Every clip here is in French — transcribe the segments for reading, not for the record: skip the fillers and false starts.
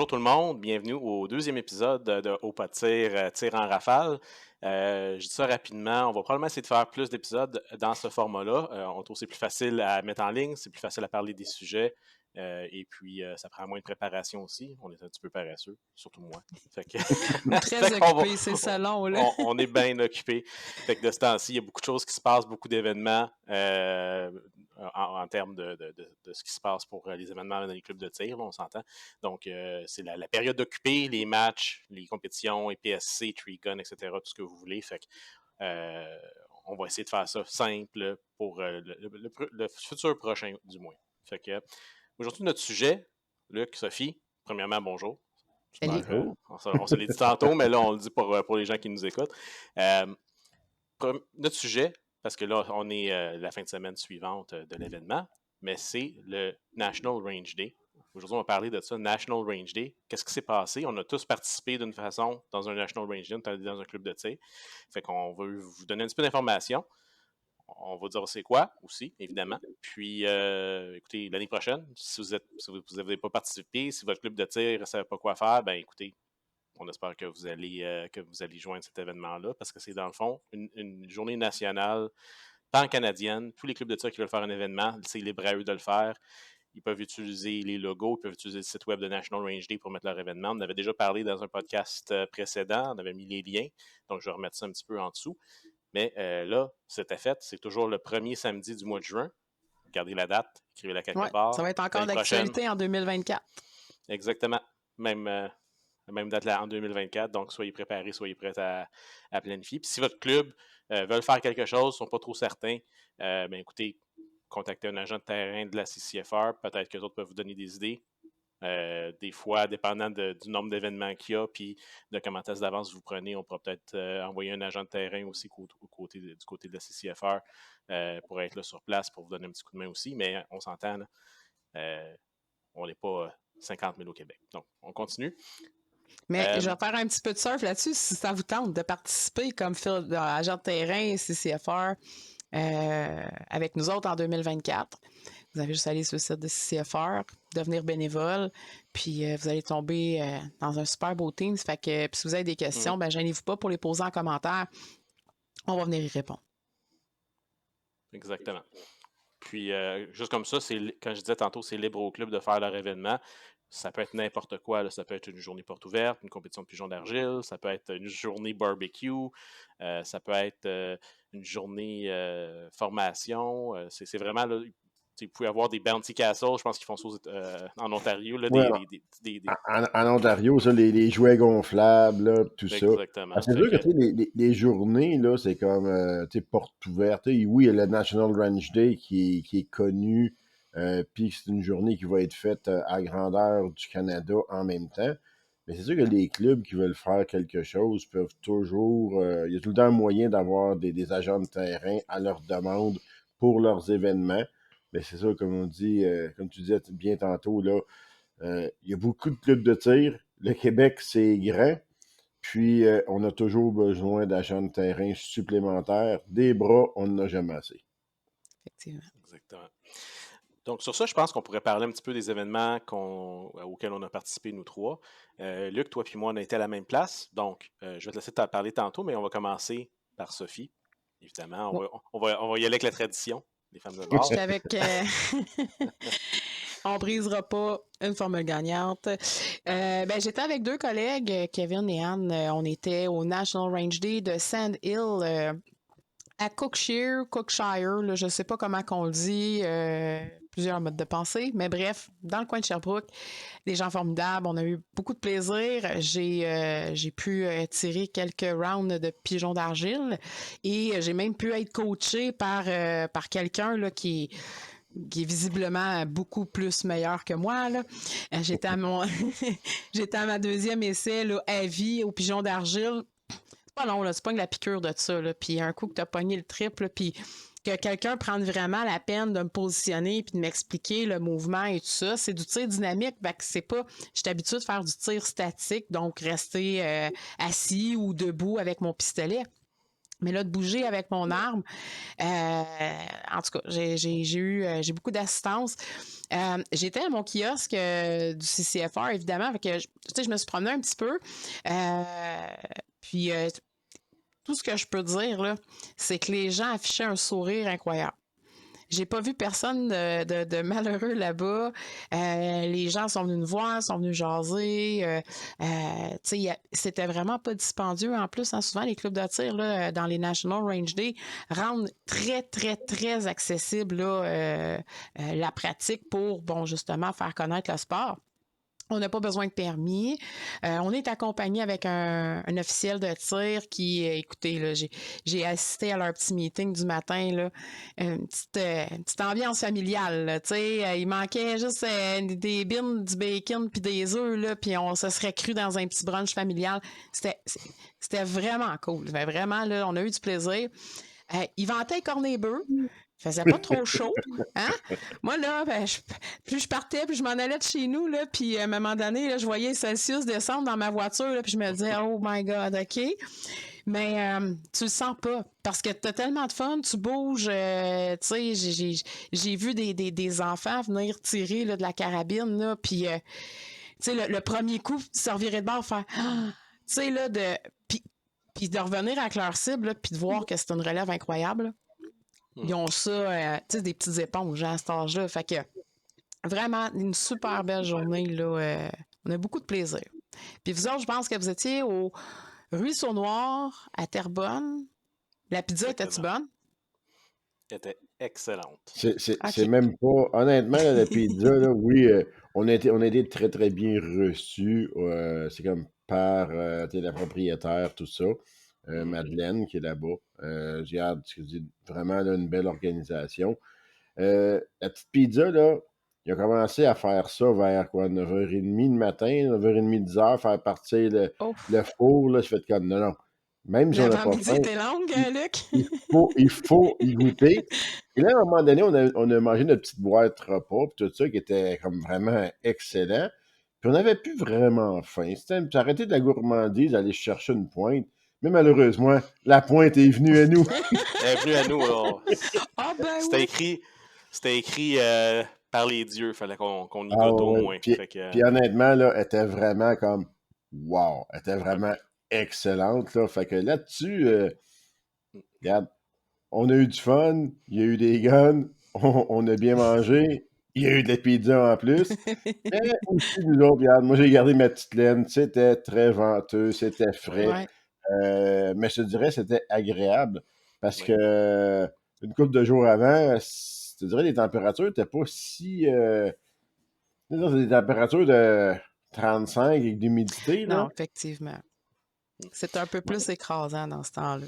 bonjour tout le monde, bienvenue au deuxième épisode de Au pas de tir, tir en rafale. Je dis ça rapidement, on va probablement essayer de faire plus d'épisodes dans ce format-là. On trouve que c'est plus facile à mettre en ligne, c'est plus facile à parler des sujets, et puis ça prend moins de préparation aussi. On est un petit peu paresseux, surtout moi. Fait que, Ou très fait qu'on va- occupé, c'est salon, là. on est bien occupé. Fait que de ce temps-ci, il y a beaucoup de choses qui se passent, beaucoup d'événements en termes de ce qui se passe pour les événements dans les clubs de tir, là, on s'entend. Donc, c'est la période occupée, les matchs, les compétitions, les PSC, Trigun, etc., tout ce que vous voulez. Fait que, on va essayer de faire ça simple pour le futur prochain, du moins. Fait que, aujourd'hui, notre sujet, Luc, Sophie, premièrement, bonjour. Salut. J'espère, Bonjour. on se l'est dit tantôt, mais là, on le dit pour les gens qui nous écoutent. Euh, Notre sujet, parce que là, on est la fin de semaine suivante de l'événement, mais c'est le National Range Day. Aujourd'hui, on va parler de ça, National Range Day. Qu'est-ce qui s'est passé? On a tous participé d'une façon dans un National Range Day, on est allé dans un club de tir. Fait qu'on veut vous donner un petit peu d'informations. On va dire c'est quoi aussi, évidemment. Puis, écoutez, l'année prochaine, si vous n'avez pas participé, si votre club de tir ne savait pas quoi faire, ben écoutez, on espère que vous allez joindre cet événement-là parce que c'est dans le fond une journée nationale pan-canadienne. Tous les clubs de tir qui veulent faire un événement, c'est libre à eux de le faire. Ils peuvent utiliser les logos, ils peuvent utiliser le site web de National Range Day pour mettre leur événement. On avait déjà parlé dans un podcast précédent, on avait mis les liens, donc je vais remettre ça un petit peu en dessous. Mais là, c'était fait, c'est toujours le premier samedi du mois de juin. Gardez la date, écrivez-la quelque Ouais, ça part. va être encore L'année prochaine, d'actualité en 2024. exactement. Même date là en 2024. Donc, soyez préparés, soyez prêts à planifier. Puis si votre club veut faire quelque chose, ne sont pas trop certains, ben écoutez, contactez un agent de terrain de la CCFR. Peut-être que les autres peuvent vous donner des idées. Des fois, dépendant du nombre d'événements qu'il y a, puis de comment est-ce d'avance vous prenez, on pourra peut-être envoyer un agent de terrain aussi du côté de la CCFR pour être là sur place, pour vous donner un petit coup de main aussi. Mais on s'entend, là, on n'est pas 50 000 au Québec. Donc, on continue. Mais je vais faire un petit peu de surf là-dessus si ça vous tente de participer comme agent de terrain CCFR avec nous autres en 2024. Vous avez juste à aller sur le site de CCFR, devenir bénévole, puis vous allez tomber dans un super beau team. Fait que si vous avez des questions, ben gênez-vous pas pour les poser en commentaire. On va venir y répondre. Exactement. Puis, juste comme ça, quand je disais tantôt, c'est libre au club de faire leur événement. Ça peut être n'importe quoi. Là. Ça peut être une journée porte ouverte, une compétition de pigeons d'argile, ça peut être une journée barbecue, ça peut être une journée formation. C'est vraiment, là, vous pouvez avoir des bounty castles, je pense qu'ils font ça en Ontario, là, Ouais, en Ontario, ça, les jouets gonflables, là, tout ça. Exactement. C'est sûr que tu sais, les journées, là, c'est comme tu sais, porte ouverte. Et oui, il y a le National Range Day qui est connu, puis c'est une journée qui va être faite à grandeur du Canada en même temps. Mais c'est sûr que les clubs qui veulent faire quelque chose peuvent toujours. Il y a tout le temps un moyen d'avoir des agents de terrain à leur demande pour leurs événements. Mais c'est sûr, comme on dit, comme tu disais bien tantôt, là, il y a beaucoup de clubs de tir. Le Québec, c'est grand. Puis, on a toujours besoin d'agents de terrain supplémentaires. Des bras, on n'en a jamais assez. Effectivement. Exactement. Donc, sur ça, je pense qu'on pourrait parler un petit peu des événements auxquels on a participé, nous trois. Luc, toi et moi, on a été à la même place. Donc, je vais te laisser t'en parler tantôt, mais on va commencer par Sophie. Évidemment, Ouais. on va y aller avec la tradition, les femmes de bord. J'étais avec. On brisera pas une formule gagnante. J'étais avec deux collègues, Kevin et Anne. On était au National Range Day de Sand Hill à Cookshire, là, je ne sais pas comment on le dit, plusieurs modes de pensée, mais bref, dans le coin de Sherbrooke, des gens formidables, on a eu beaucoup de plaisir. J'ai pu tirer quelques rounds de pigeons d'argile et j'ai même pu être coaché par quelqu'un là, qui est visiblement beaucoup plus meilleur que moi. Là. J'étais à ma deuxième essai là, à vie au pigeon d'argile. C'est pas long, là, c'est pas la piqûre de ça. Là. Puis un coup que t'as pogné le triple, puis que quelqu'un prenne vraiment la peine de me positionner puis de m'expliquer le mouvement et tout ça, c'est du tir dynamique. Ben, c'est pas. J'étais habituée de faire du tir statique, donc rester assis ou debout avec mon pistolet. Mais là, de bouger avec mon arme, en tout cas, j'ai beaucoup d'assistance. J'étais à mon kiosque du CCFR, évidemment, fait que, je me suis promenée un petit peu. Puis, tout ce que je peux dire, là, c'est que les gens affichaient un sourire incroyable. J'ai pas vu personne de malheureux là-bas. Les gens sont venus nous voir, sont venus jaser. C'était vraiment pas dispendieux. En plus, hein, souvent, les clubs de tir là, dans les National Range Day rendent très, très, très accessible là, la pratique pour, bon, justement, faire connaître le sport. On n'a pas besoin de permis. On est accompagné avec un officiel de tir qui, écoutez, là, j'ai assisté à leur petit meeting du matin, là, une petite ambiance familiale, là, tu sais. Il manquait juste des bines, du bacon puis des œufs, là, puis on se serait cru dans un petit brunch familial. C'était vraiment cool. Vraiment, là, on a eu du plaisir. Il vantait les cornets bœufs. Il faisait pas trop chaud, hein? Moi, là, plus je partais, plus je m'en allais de chez nous, là, puis à un moment donné, là, je voyais Celsius descendre dans ma voiture, là, puis je me disais, oh my God, OK. Mais tu le sens pas, parce que t'as tellement de fun, tu bouges, tu sais, j'ai vu des enfants venir tirer là, de la carabine, là, puis, tu sais, le premier coup, se revirer de bord, faire, tu sais, là, puis de revenir avec leur cible, là, puis de voir que c'est une relève incroyable, là. Ils ont ça, tu sais, des petites éponges à cet âge-là. Fait que vraiment une super belle journée, là. On a beaucoup de plaisir. Puis vous autres, je pense que vous étiez au Ruisseau Noir à Terrebonne. La pizza était-tu Exactement. bonne? Elle était excellente. C'est OK. même pas. Honnêtement, là, la pizza, là, oui, on a été très, très bien reçus. C'est comme par tu sais, la propriétaire, tout ça. Madeleine, qui est là-bas. J'ai hâte, je dis, vraiment là, une belle organisation. La petite pizza, là, il a commencé à faire ça vers quoi, 9h30 le matin, 9h30, 10h, faire partir Oh, le four, là, je fais comme non, non. Même si on n'a pas l'avant-midi faim, était longue, il, Luc? il faut y goûter. Et là, à un moment donné, on a mangé notre petite boîte repas, puis tout ça, qui était comme vraiment excellent. Puis on n'avait plus vraiment faim. J'ai arrêté de la gourmandise, d'aller chercher une pointe. Mais malheureusement, la pointe est venue à nous. Elle est venue à nous. Alors, Ah ben c'était oui! écrit, c'était écrit par les dieux. Fallait qu'on y Ah goûte au ouais. moins. Puis, Fait que, puis honnêtement, là, elle était vraiment comme wow. Elle était vraiment excellente. Là. Fait que là-dessus, regarde, on a eu du fun, il y a eu des guns, on a bien mangé, il y a eu de la pizza en plus. Mais aussi, nous autres, regarde, moi j'ai gardé ma petite laine, c'était très venteux, c'était frais. Ouais. Mais je te dirais, c'était agréable parce oui. que une couple de jours avant, je te dirais, les températures n'étaient pas si. C'est des températures de 35 avec d'humidité, là. Non, effectivement. C'est un peu Ouais. plus écrasant dans ce temps-là.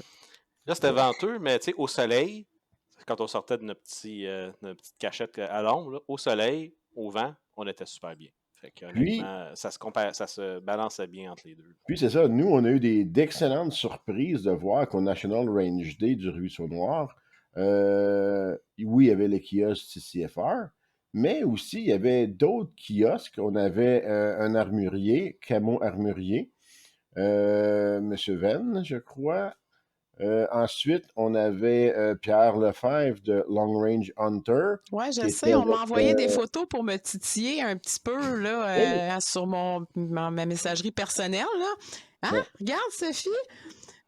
Là, c'était Ouais. venteux, mais tu sais, au soleil, quand on sortait de notre petite cachette à l'ombre, là, au soleil, au vent, on était super bien. Fait que, Puis, honnêtement, ça se balançait bien entre les deux. puis c'est ça, nous, on a eu d'excellentes surprises de voir qu'au National Range Day du Ruisseau Noir, oui, il y avait le kiosque CCFR, mais aussi, il y avait d'autres kiosques. On avait un armurier, Camo Armurier, Monsieur Venn, je crois. Ensuite, on avait Pierre Lefebvre de Long Range Hunter, Ouais, qui je était sais, on m'a avec. envoyé des photos pour me titiller un petit peu Hey, là, sur ma messagerie personnelle. Là. Hein? ben, Regarde, Sophie.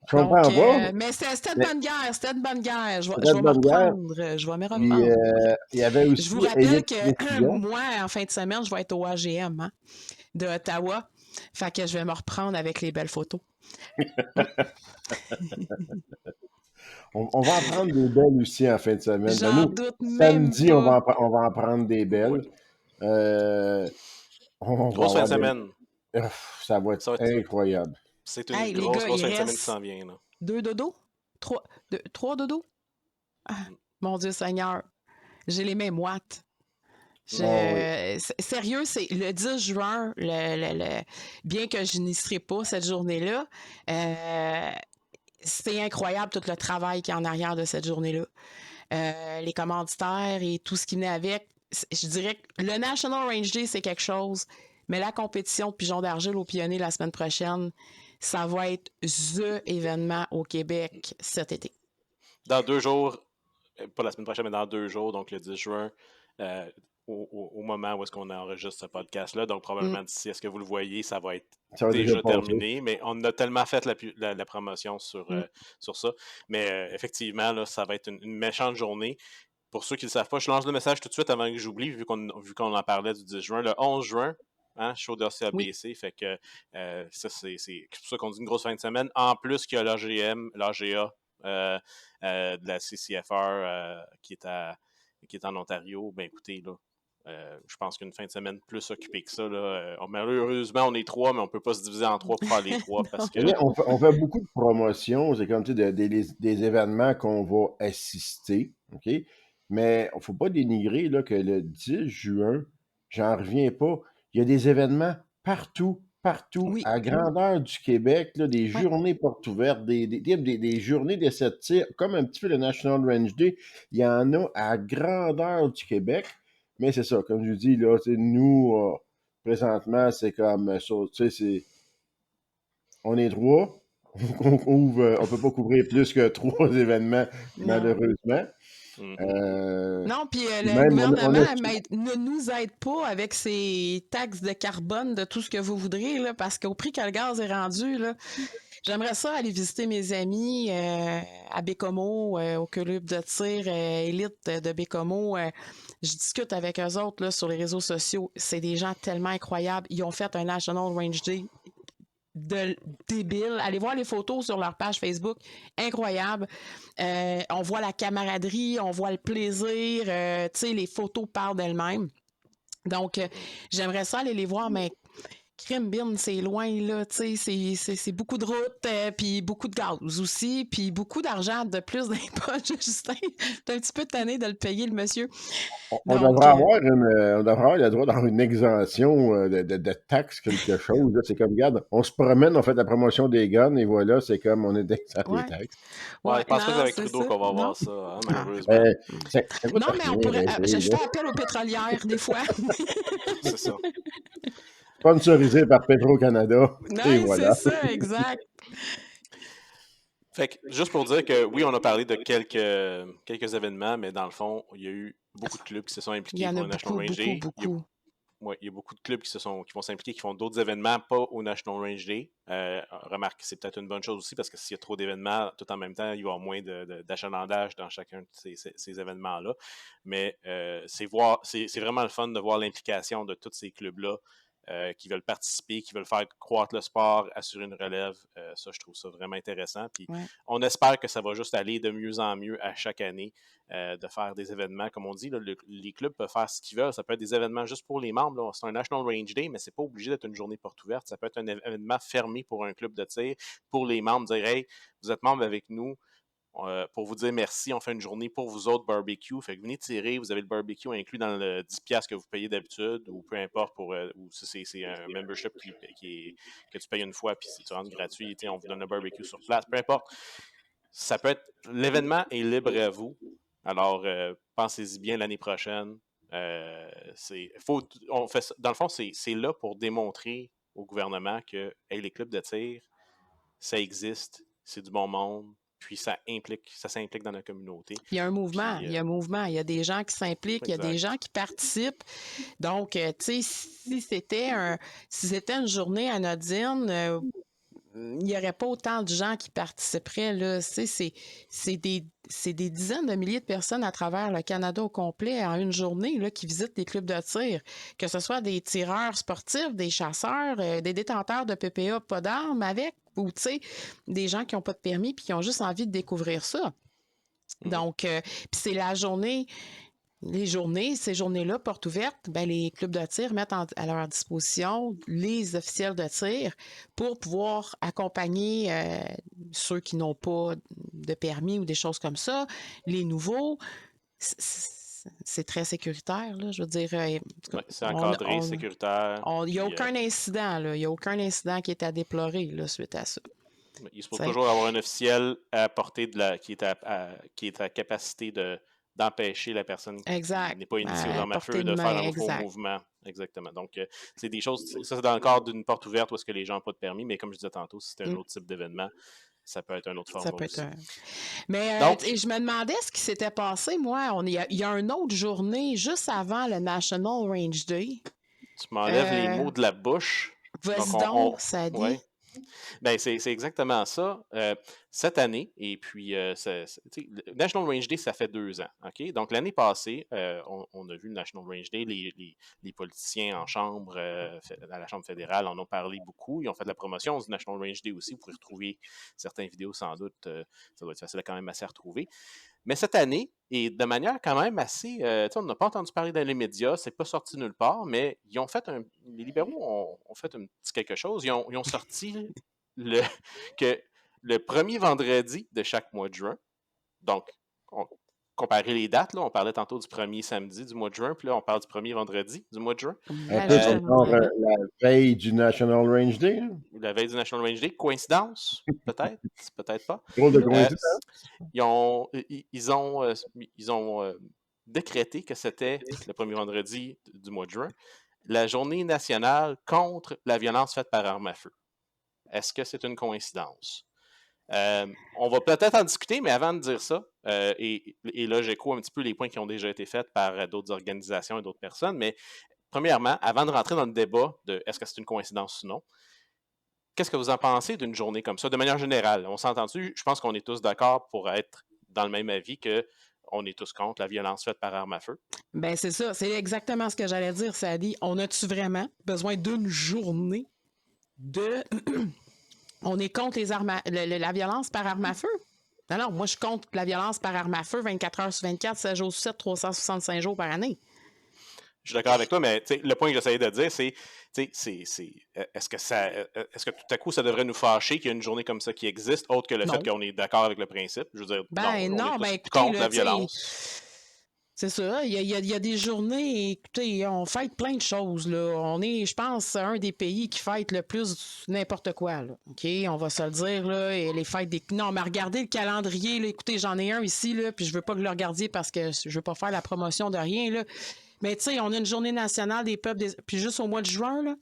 je Donc, comprends pas, mais c'était de mais bonne guerre, c'était de bonne guerre. c'était Je de vais me bonne guerre. reprendre, je vais me Puis, reprendre. il y avait Je vous aussi rappelle Élite que Précision. moi, en fin de semaine, je vais être au AGM hein, de Ottawa. Fait que je vais me reprendre avec les belles photos. On va en prendre des belles aussi en fin de semaine. Ben, J'en nous, doute même samedi, pas. on va en prendre des Oui. belles. On va Grosse fin de avoir des. semaine. Ça va être Ça va être, incroyable. c'est une Hey, les gars, grosse il fin de semaine qui reste s'en vient. Là. 2 dodos? 3 dodos? Ah, mon Dieu Seigneur, j'ai les mêmes moites. Oh, oui. Sérieux, c'est le 10 juin, bien que je n'y serai pas cette journée-là, c'est incroyable tout le travail qui est en arrière de cette journée-là. Les commanditaires et tout ce qui venait avec. Je dirais que le National Range Day, c'est quelque chose, mais la compétition de Pigeon d'Argile au Pionnier la semaine prochaine, ça va être THE événement au Québec cet été. Dans 2 jours, pas la semaine prochaine, mais dans 2 jours, donc le 10 juin, euh, au moment où est-ce qu'on enregistre ce podcast-là. Donc, probablement d'ici, est-ce que vous le voyez, ça va être Ça va déjà déjà passer. terminé, mais on a tellement fait la promotion sur ça. Mais effectivement, là, ça va être une méchante journée. Pour ceux qui ne le savent pas, je lance le message tout de suite avant que j'oublie, vu qu'on en parlait du 10 juin. Le 11 juin, hein, show d'ACABC, fait que ça, c'est pour ça qu'on dit une grosse fin de semaine. En plus qu'il y a l'AGA de la CCFR qui est en Ontario, ben écoutez, là, je pense qu'une fin de semaine plus occupée que ça, là, malheureusement, on est 3, mais on ne peut pas se diviser en 3 pour faire les 3 parce que... On fait beaucoup de promotions, c'est comme des événements qu'on va assister, OK? Mais il ne faut pas dénigrer là, que le 10 juin, j'en reviens pas, il y a des événements partout, Oui, à grandeur du Québec, là, des ouais. journées portes ouvertes, des journées d'essais de tir, comme un petit peu le National Range Day, il y en a à grandeur du Québec. Mais c'est ça, comme je vous dis, là, nous, présentement, c'est comme ça, tu sais, on est 3. On peut pas couvrir plus que 3 événements, Non. malheureusement. Non, puis Puis le même, gouvernement ne nous aide pas avec ses taxes de carbone, de tout ce que vous voudrez, là, parce qu'au prix que le gaz est rendu, là, j'aimerais ça aller visiter mes amis à Bécomo, au club de tir élite de Bécomo. Je discute avec eux autres là, sur les réseaux sociaux. C'est des gens tellement incroyables. Ils ont fait un National Range Day de débile. Allez voir les photos sur leur page Facebook. Incroyable. On voit la camaraderie, on voit le plaisir. Tu sais, les photos parlent d'elles-mêmes. Donc, j'aimerais ça aller les voir, mais Crimbin, c'est loin, là, tu sais, c'est beaucoup de routes, puis beaucoup de gaz aussi, puis beaucoup d'argent de plus dans les poches, Justin. T'es un petit peu tanné de le payer, le monsieur. on Donc, devrait avoir on devrait avoir le droit d'avoir une exemption de taxes, quelque chose. Là. C'est comme, regarde, on se promène, on fait la promotion des guns, et voilà, c'est comme on est exempt des ouais, taxes. Ouais, je pense pas que c'est non, avec c'est Trudeau ça, qu'on va non. voir ça, hein, Ah. malheureusement. Ça coûte Non, mais on rien, pourrait. Je là. fais appel aux pétrolières, des fois. C'est ça. Sponsorisé par Petro-Canada, et Non, c'est voilà. ça, exact. Fait que, juste pour dire que oui, on a parlé de quelques événements, mais dans le fond, il y a eu beaucoup de clubs qui se sont Il y impliqués en pour a le National beaucoup, Range beaucoup, Day. beaucoup. Il y a beaucoup de clubs qui vont s'impliquer, qui font d'autres événements, pas au National Range Day. Remarque, c'est peut-être une bonne chose aussi parce que s'il y a trop d'événements tout en même temps, il va y avoir moins d'achalandage dans chacun de ces événements-là. Mais c'est vraiment le fun de voir l'implication de tous ces clubs-là qui veulent participer, qui veulent faire croître le sport, assurer une relève. Ça, je trouve ça vraiment intéressant. Puis Ouais. on espère que ça va juste aller de mieux en mieux à chaque année, de faire des événements. Comme on dit, là, les clubs peuvent faire ce qu'ils veulent. Ça peut être des événements juste pour les membres. Là. C'est un National Range Day, mais c'est pas obligé d'être une journée porte ouverte. Ça peut être un événement fermé pour un club de tir, pour les membres, dire hey, vous êtes membre avec nous. Pour vous dire merci, on fait une journée pour vous autres barbecue. Fait que venez tirer, vous avez le barbecue inclus dans le 10$ que vous payez d'habitude, ou peu importe, ou si c'est un membership que tu payes une fois, puis si tu rentres gratuit, on vous donne le barbecue sur place, peu importe. Ça peut être. L'événement est libre à vous. Alors, pensez-y bien l'année prochaine. Dans le fond, c'est là pour démontrer au gouvernement que hey, les clubs de tir, ça existe, c'est du bon monde, puis ça s'implique dans la communauté. Il y a un mouvement, Puis, il y a un mouvement, il y a des gens qui s'impliquent, il y a des gens qui participent. Donc, tu sais, si c'était une journée anodine, il n'y aurait pas autant de gens qui participeraient. Là. C'est des dizaines de milliers de personnes à travers le Canada au complet en une journée là, qui visitent des clubs de tir, que ce soit des tireurs sportifs, des chasseurs, des détenteurs de PPA pas d'armes avec, ou des gens qui n'ont pas de permis puis qui ont juste envie de découvrir ça. Donc, puis c'est la journée, ces journées-là, portes ouvertes, ben, les clubs de tir mettent à leur disposition les officiels de tir pour pouvoir accompagner ceux qui n'ont pas de permis ou des choses comme ça, les nouveaux. C'est très sécuritaire, là, je veux dire. c'est encadré, sécuritaire. Il n'y a aucun incident, là. Il n'y a aucun incident qui est à déplorer là, suite à ça. Il se peut toujours avoir un officiel à portée qui est à capacité d'empêcher la personne qui Exact. n'est pas initiée aux armes à feu Portée de de faire main, un faux exact. mouvement. Exactement. Donc, c'est des choses, ça c'est dans le cadre d'une porte ouverte où est-ce que les gens n'ont pas de permis, mais comme je disais tantôt, si c'est un Mm. autre type d'événement, ça peut être un autre Ça format peut être aussi. Mais Donc, je me demandais ce qui s'était passé, moi. Il y a une autre journée juste avant le National Range Day. tu m'enlèves les Euh, mots de la bouche. Donc, Vas-y donc, ça dit. ouais. Ben, c'est exactement ça. Cette année, et puis, le National Range Day, ça fait 2 ans. OK? Donc, l'année passée, on a vu le National Range Day, les politiciens en chambre, à la Chambre fédérale en ont parlé beaucoup. Ils ont fait de la promotion du National Range Day aussi. Vous pourrez retrouver certaines vidéos, sans doute. Ça doit être facile quand même assez à retrouver. Mais cette année, et de manière quand même assez. On n'a pas entendu parler dans les médias, c'est pas sorti nulle part, mais ils ont fait les libéraux ont fait un petit quelque chose. Ils ont sorti le, que le premier vendredi de chaque mois de juin, donc, comparer les dates, là, on parlait tantôt du premier samedi du mois de juin, puis là, on parle du premier vendredi du mois de juin. Un peu comme genre la veille du National Range Day. Hein? La veille du National Range Day. Coïncidence? Peut-être? Peut-être pas. Drôle de coïncidence. Ils ont décrété que c'était le premier vendredi du mois de juin, la journée nationale contre la violence faite par arme à feu. Est-ce que c'est une coïncidence? On va peut-être en discuter, mais avant de dire ça, et là, j'écho un petit peu les points qui ont déjà été faits par d'autres organisations et d'autres personnes, mais premièrement, avant de rentrer dans le débat de est-ce que c'est une coïncidence ou non, qu'est-ce que vous en pensez d'une journée comme ça, de manière générale? On s'entend-tu? Je pense qu'on est tous d'accord pour être dans le même avis qu'on est tous contre la violence faite par arme à feu. Ben, c'est ça. C'est exactement ce que j'allais dire, Sadi. On a-tu vraiment besoin d'une journée de. On est contre la violence par arme à feu? Non, moi, je suis contre la violence par arme à feu 24 heures sur 24, 7 jours sur 7, 365 jours par année. Je suis d'accord avec toi, mais le point que j'essayais de dire, c'est est-ce que tout à coup, ça devrait nous fâcher qu'il y ait une journée comme ça qui existe, autre que le fait qu'on est d'accord avec le principe? Je veux dire, on est tous contre la violence. C'est ça. Il y a des journées, écoutez, on fête plein de choses. Là. On est, je pense, un des pays qui fête le plus n'importe quoi. Là. OK? On va se le dire. Là, et les fêtes des. Non, mais regardez le calendrier. Là. Écoutez, j'en ai un ici, là, puis je veux pas que vous le regardiez parce que je veux pas faire la promotion de rien. Là. Mais tu sais, on a une journée nationale des peuples, puis juste au mois de juin, là,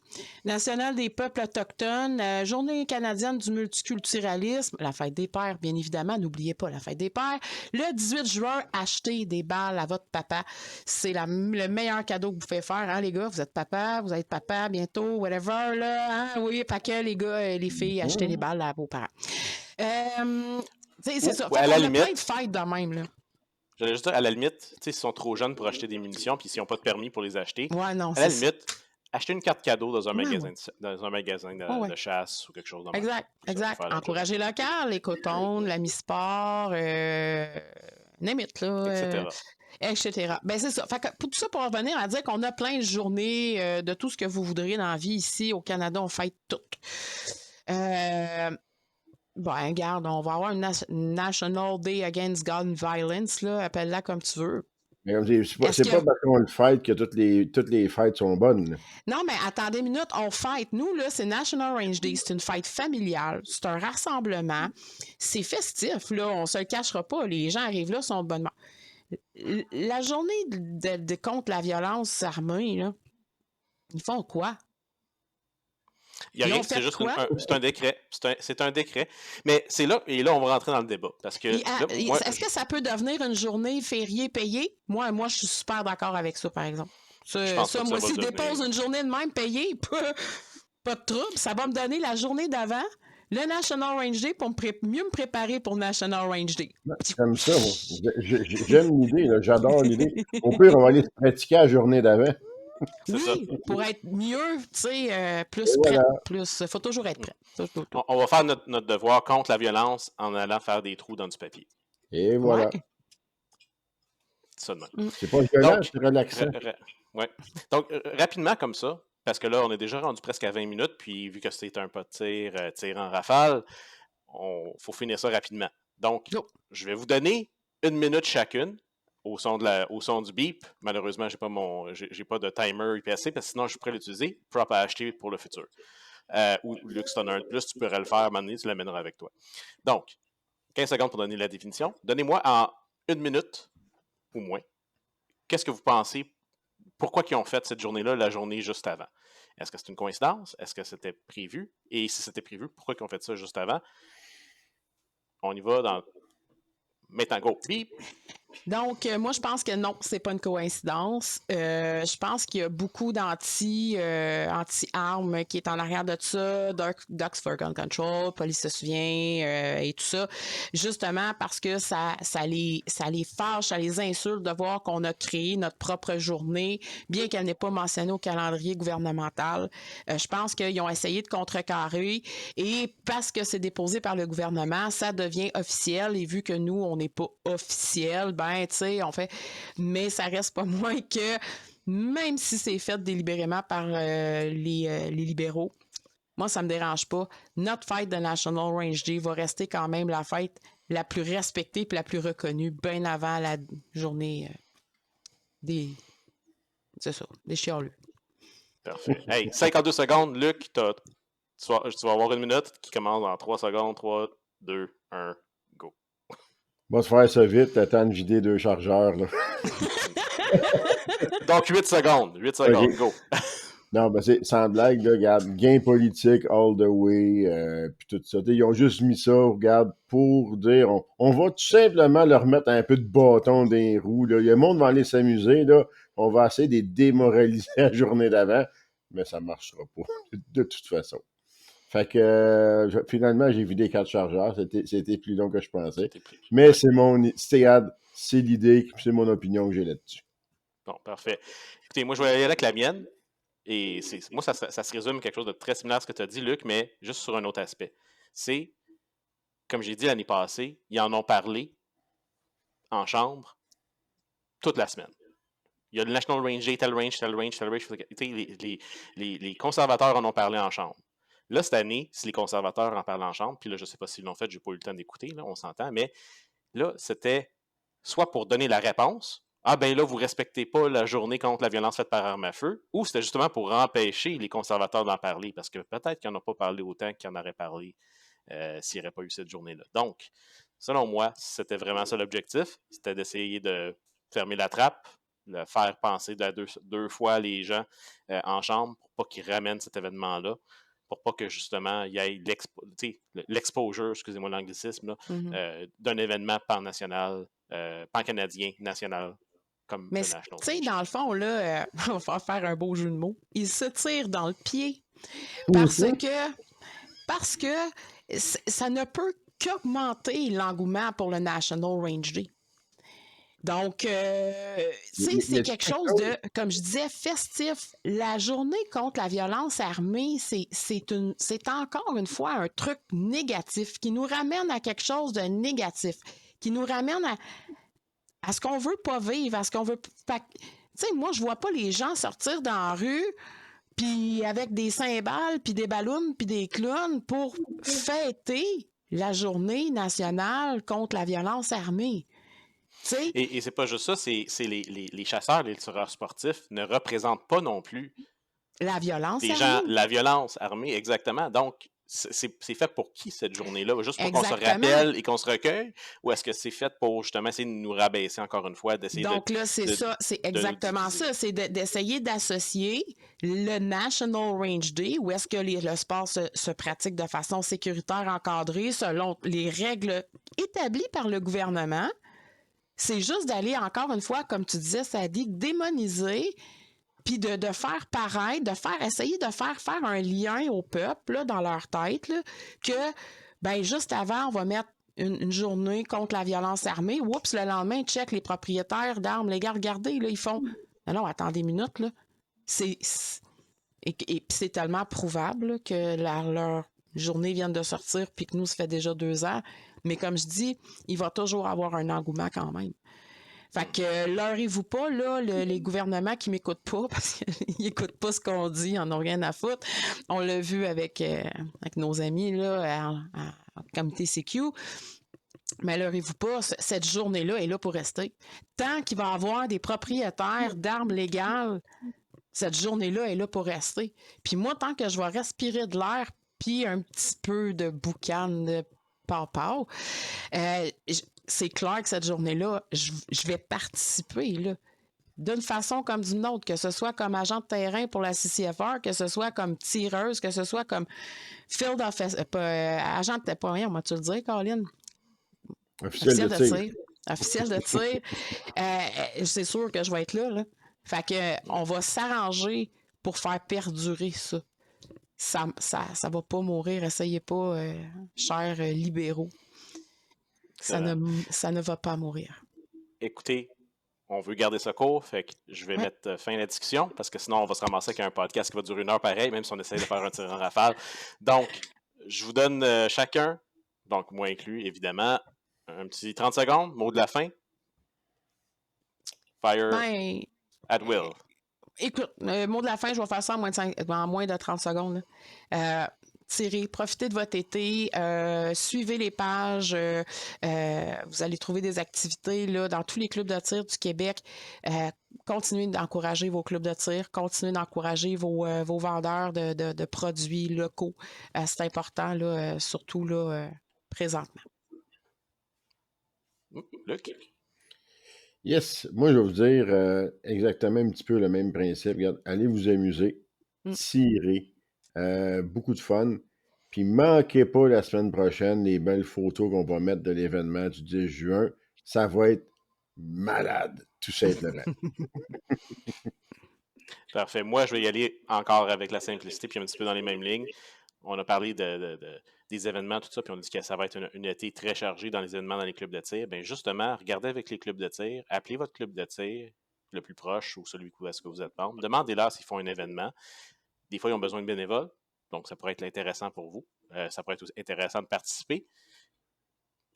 nationale des peuples autochtones, journée canadienne du multiculturalisme, la fête des pères, bien évidemment, n'oubliez pas la fête des pères. Le 18 juin, achetez des balles à votre papa. C'est le meilleur cadeau que vous pouvez faire, hein, les gars? Vous êtes papa, vous allez être papa bientôt, whatever, là, hein? Oui, paquet, les gars, les filles, achetez des balles à vos parents. C'est ça. Fait à la on limite, a plein de fêtes de même, là. J'allais juste dire, à la limite, s'ils sont trop jeunes pour acheter des munitions, puis s'ils n'ont pas de permis pour les acheter, Ouais, non, à la limite, acheter une carte cadeau dans un magasin, Ouais. de chasse ou quelque chose. Exact. Encourager local, les cotons, la mi-sport, n'importe là. Etc. Ben c'est ça. Fait que pour tout ça, pour revenir à dire qu'on a plein de journées de tout ce que vous voudriez dans la vie ici au Canada, on fête tout. Bon, regarde, on va avoir une National Day Against Gun Violence, là, appelle-la comme tu veux. Mais c'est pas parce qu'on le fête que toutes les fêtes sont bonnes. Là. Non, mais attendez une minute, on fête. Nous, là, c'est National Range Day. C'est une fête familiale. C'est un rassemblement. C'est festif, là. On se le cachera pas. Les gens arrivent là, sont de bonne humeur. La journée de contre la violence armée, là, ils font quoi? Il n'y a rien, c'est juste un décret. C'est un décret. Mais c'est là, et là, on va rentrer dans le débat. Parce que. Est-ce que ça peut devenir une journée fériée payée? Moi, je suis super d'accord avec ça, par exemple. Moi, si je dépose une journée de même payée, pas de trouble, ça va me donner la journée d'avant, le National Range Day, pour mieux me préparer pour National Range Day. J'aime ça, j'aime l'idée, là. J'adore l'idée. Au pire, on va aller se pratiquer la journée d'avant. Oui, ça. Pour être mieux, tu sais, plus prêt. Il faut toujours être prêt. On va faire notre devoir contre la violence en allant faire des trous dans du papier. Et voilà. Ouais. Ça de même. C'est pas violent, c'est relaxant. Donc, rapidement comme ça, parce que là, on est déjà rendu presque à 20 minutes, puis vu que c'est un pas de tir en rafale, faut finir ça rapidement. Donc, je vais vous donner 1 minute chacune. Au son du beep. Malheureusement, j'ai pas de timer IPSC, parce que sinon, je pourrais l'utiliser. Prop à acheter pour le futur. Ou Lux, tu en as un de plus, tu pourrais le faire, à un moment donné, tu l'amèneras avec toi. Donc, 15 secondes pour donner la définition. Donnez-moi en 1 minute ou moins. Qu'est-ce que vous pensez? Pourquoi ils ont fait cette journée-là, la journée juste avant? Est-ce que c'est une coïncidence? Est-ce que c'était prévu? Et si c'était prévu, pourquoi ils ont fait ça juste avant? On y va dans... Maintenant, go! Bip! Donc, moi, je pense que non, c'est pas une coïncidence. Je pense qu'il y a beaucoup anti-armes qui est en arrière de ça, Ducks for Gun Control, Police se souvient et tout ça, justement parce que ça les fâche, ça les insulte de voir qu'on a créé notre propre journée, bien qu'elle n'est pas mentionnée au calendrier gouvernemental. Je pense qu'ils ont essayé de contrecarrer et parce que c'est déposé par le gouvernement, ça devient officiel et vu que nous, on n'est pas officiel, ben, tu sais, on fait... Mais ça reste pas moins que, même si c'est fait délibérément par les libéraux, moi, ça me dérange pas. Notre fête de National Range Day va rester quand même la fête la plus respectée et la plus reconnue, bien avant la journée des... C'est ça, des chialeux. Parfait. Hey, 52 secondes, Luc, tu vas avoir une minute qui commence dans 3 secondes. 3, 2, 1, go. On va se faire ça vite, t'attends de vider 2 chargeurs. Là. Donc, 8 secondes. 8 secondes, Okay. go. Non, ben c'est sans blague, là, regarde, gain politique all the way, puis tout ça. Ils ont juste mis ça, regarde, pour dire, on va tout simplement leur mettre un peu de bâton dans les roues. Là. Le monde va aller s'amuser, là. On va essayer de les démoraliser la journée d'avant, mais ça ne marchera pas, de toute façon. Fait que, finalement, j'ai vidé 4 chargeurs. C'était plus long que je pensais. Mais c'est c'est l'idée, c'est mon opinion que j'ai là-dessus. Bon, parfait. Écoutez, moi, je vais y aller avec la mienne. Et moi, ça se résume quelque chose de très similaire à ce que tu as dit, Luc, mais juste sur un autre aspect. C'est, comme j'ai dit l'année passée, ils en ont parlé en chambre toute la semaine. Il y a le National Range Day, tel range. Les conservateurs en ont parlé en chambre. Là, cette année, si les conservateurs en parlent en chambre, puis là, je ne sais pas s'ils l'ont fait, je n'ai pas eu le temps d'écouter, là, on s'entend, mais là, c'était soit pour donner la réponse, ah ben là, vous ne respectez pas la journée contre la violence faite par arme à feu, ou c'était justement pour empêcher les conservateurs d'en parler, parce que peut-être qu'ils n'en ont pas parlé autant qu'ils en auraient parlé s'il n'y aurait pas eu cette journée-là. Donc, selon moi, c'était vraiment ça l'objectif, c'était d'essayer de fermer la trappe, de faire penser deux fois les gens en chambre pour pas qu'ils ramènent cet événement-là, pour pas que justement il y ait l'exposure, excusez-moi l'anglicisme, d'un événement pan-national, pan-canadien, national, comme mais le National. Tu sais, dans le fond, là, on va faire un beau jeu de mots. Il se tire dans le pied parce que ça ne peut qu'augmenter l'engouement pour le National Range Day. Donc, c'est quelque chose de, comme je disais, festif. La journée contre la violence armée, c'est encore une fois un truc négatif qui nous ramène à quelque chose de négatif, qui nous ramène à ce qu'on veut pas vivre, à ce qu'on veut pas... Tu sais, moi, je vois pas les gens sortir dans la rue puis avec des cymbales, puis des ballons, puis des clowns pour fêter la journée nationale contre la violence armée. Et c'est pas juste ça, c'est les chasseurs, les tireurs sportifs ne représentent pas non plus la violence armée. La violence armée, exactement. Donc, c'est fait pour qui cette journée-là? Juste pour qu'on se rappelle et qu'on se recueille? Ou est-ce que c'est fait pour justement essayer de nous rabaisser encore une fois? Donc là, c'est ça, c'est exactement ça. C'est d'essayer d'associer le National Range Day, où est-ce que le sport se pratique de façon sécuritaire, encadrée, selon les règles établies par le gouvernement. C'est juste d'aller, encore une fois, comme tu disais, ça dit démoniser, puis de faire paraître, essayer de faire un lien au peuple, là, dans leur tête, là, que, ben, juste avant, on va mettre une journée contre la violence armée. Oups, le lendemain, check les propriétaires d'armes légales. Regardez, là, ils font... Non, attendez une minute, là. Et puis c'est tellement prouvable là, que leur journée vient de sortir, puis que nous, ça fait déjà 2 ans. Mais comme je dis, il va toujours avoir un engouement quand même. Fait que leurrez-vous pas, là, les gouvernements qui m'écoutent pas, parce qu'ils n'écoutent pas ce qu'on dit, ils en ont rien à foutre. On l'a vu avec nos amis là, en comité CQ. Mais leurrez-vous pas, cette journée-là est là pour rester. Tant qu'il va y avoir des propriétaires d'armes légales, cette journée-là est là pour rester. Puis moi, tant que je vais respirer de l'air, puis un petit peu de boucan de pau-pau, c'est clair que cette journée-là, je vais participer, là. D'une façon comme d'une autre, que ce soit comme agent de terrain pour la CCFR, que ce soit comme tireuse, que ce soit comme field officer, agent de pas rien, on va-tu le dire, Colin? Officiel de tir. Officiel de tir. C'est sûr que je vais être là. Fait que on va s'arranger pour faire perdurer ça. Ça va pas mourir. Essayez pas, chers libéraux. Ça ne va pas mourir. Écoutez, on veut garder ça court, fait que je vais mettre fin à la discussion, parce que sinon, on va se ramasser avec un podcast qui va durer 1 heure pareil, même si on essaie de faire un tir en rafale. Donc, je vous donne chacun, donc moi inclus, évidemment, un petit 30 secondes, mot de la fin. Fire at will. Écoute, mot de la fin, je vais faire ça en moins de 30 secondes. Tirez, profitez de votre été, suivez les pages, vous allez trouver des activités là, dans tous les clubs de tir du Québec. Continuez d'encourager vos clubs de tir, continuez d'encourager vos vendeurs de produits locaux. C'est important, là, surtout là, présentement. Luc? Yes, moi je vais vous dire exactement un petit peu le même principe. Regarde, allez vous amuser, tirez, beaucoup de fun. Puis manquez pas la semaine prochaine les belles photos qu'on va mettre de l'événement du 10 juin. Ça va être malade, tout simplement. Parfait. Moi, je vais y aller encore avec la simplicité, puis un petit peu dans les mêmes lignes. On a parlé des événements, tout ça, puis on dit que ça va être une été très chargée dans les événements dans les clubs de tir. Bien, justement, regardez avec les clubs de tir, appelez votre club de tir le plus proche ou celui où est-ce que vous êtes membre. Demandez-leur s'ils font un événement. Des fois, ils ont besoin de bénévoles, donc ça pourrait être intéressant pour vous. Ça pourrait être intéressant de participer.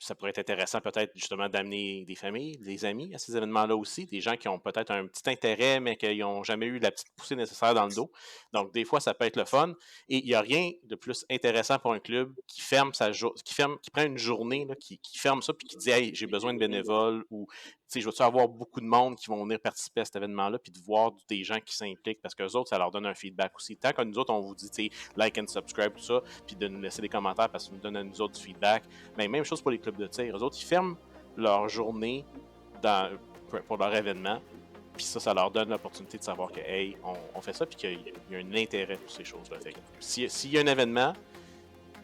Ça pourrait être intéressant peut-être justement d'amener des familles, des amis à ces événements-là aussi, des gens qui ont peut-être un petit intérêt, mais qui n'ont jamais eu la petite poussée nécessaire dans le dos. Donc, des fois, ça peut être le fun. Et il n'y a rien de plus intéressant pour un club qui ferme qui prend une journée, là, qui ferme ça, puis qui dit hey, j'ai besoin de bénévoles ou je veux avoir beaucoup de monde qui vont venir participer à cet événement-là, puis de voir des gens qui s'impliquent, parce qu'eux autres, ça leur donne un feedback aussi. Tant que nous autres, on vous dit like and subscribe, tout ça, puis de nous laisser des commentaires parce que ça nous donne à nous autres du feedback. Mais même chose pour les clubs de tir. Eux autres, ils ferment leur journée pour leur événement, puis ça leur donne l'opportunité de savoir que hey, on fait ça, puis qu'il y a un intérêt pour ces choses-là. S'il y a un événement,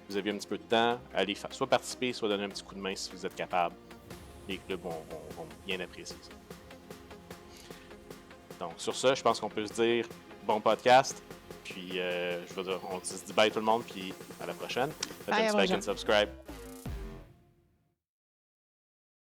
vous avez un petit peu de temps, allez soit participer, soit donner un petit coup de main si vous êtes capable. Les clubs vont bien apprécier ça. Donc, sur ça, je pense qu'on peut se dire bon podcast. Puis, on se dit bye tout le monde, puis à la prochaine. Faites un petit like and subscribe.